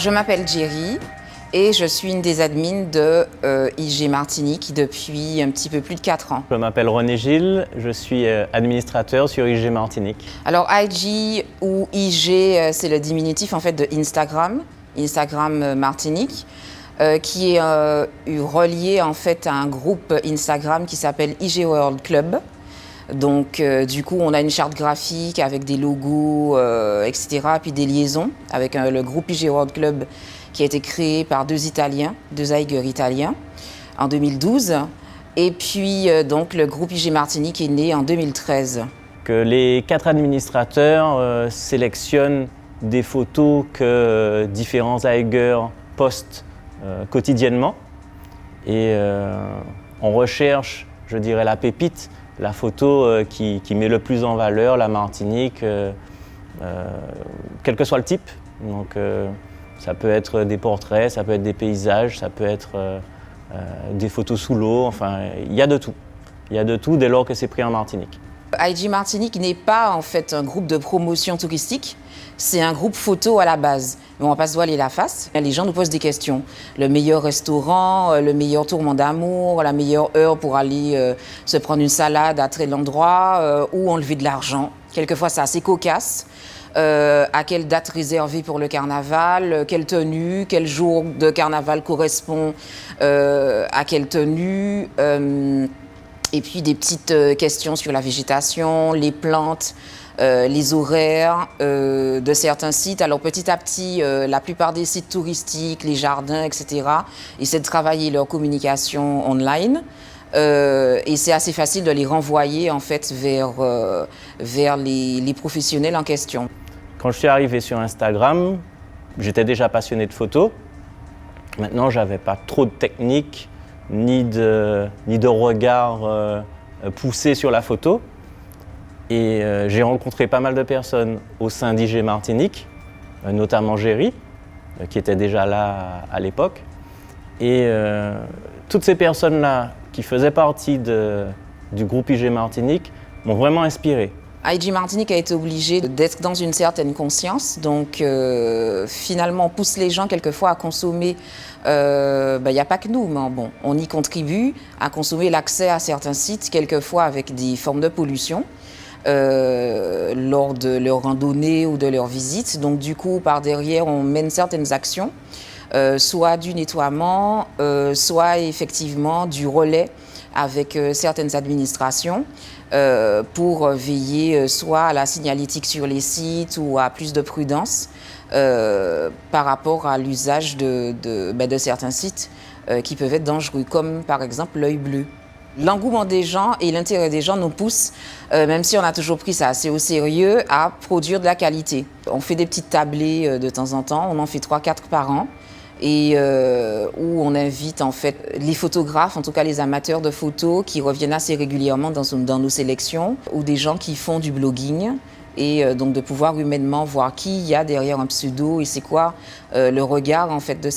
Je m'appelle Jerry et je suis une des admins de IG Martinique depuis un petit peu plus de 4 ans. Je m'appelle René Gilles, je suis administrateur sur IG Martinique. Alors IG ou IG, c'est le diminutif en fait de Instagram Martinique, qui est relié en fait à un groupe Instagram qui s'appelle IG World Club. Donc du coup on a une charte graphique avec des logos, etc. Puis des liaisons avec le groupe IG World Club qui a été créé par deux Higers italiens en 2012. Et puis donc le groupe IG Martinique est né en 2013. Que les 4 administrateurs sélectionnent des photos que différents Higers postent quotidiennement. Et on recherche, je dirais, la pépite, la photo qui met le plus en valeur la Martinique, quel que soit le type. Donc, ça peut être des portraits, ça peut être des paysages, ça peut être des photos sous l'eau, enfin, il y a de tout. Il y a de tout dès lors que c'est pris en Martinique. IG Martinique n'est pas en fait un groupe de promotion touristique, c'est un groupe photo à la base. Mais on ne va pas se voiler la face. Les gens nous posent des questions. Le meilleur restaurant, le meilleur tourment d'amour, la meilleure heure pour aller se prendre une salade à tel endroit ou enlever de l'argent. Quelquefois c'est assez cocasse. À quelle date réservée pour le carnaval, quelle tenue, quel jour de carnaval correspond à quelle tenue. Et puis des petites questions sur la végétation, les plantes, les horaires de certains sites. Alors petit à petit, la plupart des sites touristiques, les jardins, etc., essaient de travailler leur communication online. Et c'est assez facile de les renvoyer en fait vers les professionnels en question. Quand je suis arrivé sur Instagram, j'étais déjà passionné de photos. Maintenant, je n'avais pas trop de technique ni de regard poussé sur la photo. Et j'ai rencontré pas mal de personnes au sein d'IG Martinique, notamment Jerry, qui était déjà là à l'époque. Et toutes ces personnes-là qui faisaient partie du groupe IG Martinique m'ont vraiment inspiré. IG Martinique a été obligé d'être dans une certaine conscience, donc finalement on pousse les gens quelquefois à consommer, y a pas que nous, mais bon, on y contribue à consommer l'accès à certains sites, quelquefois avec des formes de pollution lors de leur randonnée ou de leur visite. Donc du coup, par derrière, on mène certaines actions, soit du nettoiement, soit effectivement du relais avec certaines administrations pour veiller soit à la signalétique sur les sites ou à plus de prudence par rapport à l'usage de certains sites qui peuvent être dangereux, comme par exemple l'œil bleu. L'engouement des gens et l'intérêt des gens nous poussent, même si on a toujours pris ça assez au sérieux, à produire de la qualité. On fait des petites tablées de temps en temps, on en fait 3-4 par an. Et où on invite en fait les photographes, en tout cas les amateurs de photos qui reviennent assez régulièrement dans nos sélections, ou des gens qui font du blogging, et donc de pouvoir humainement voir qui il y a derrière un pseudo et c'est quoi le regard en fait de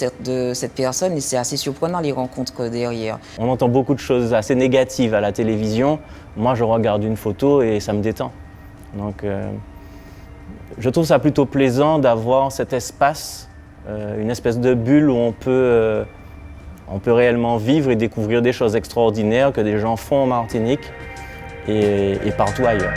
cette personne, et c'est assez surprenant les rencontres derrière. On entend beaucoup de choses assez négatives à la télévision. Moi je regarde une photo et ça me détend. Donc je trouve ça plutôt plaisant d'avoir cet espace, une espèce de bulle où on peut réellement vivre et découvrir des choses extraordinaires que des gens font en Martinique et partout ailleurs.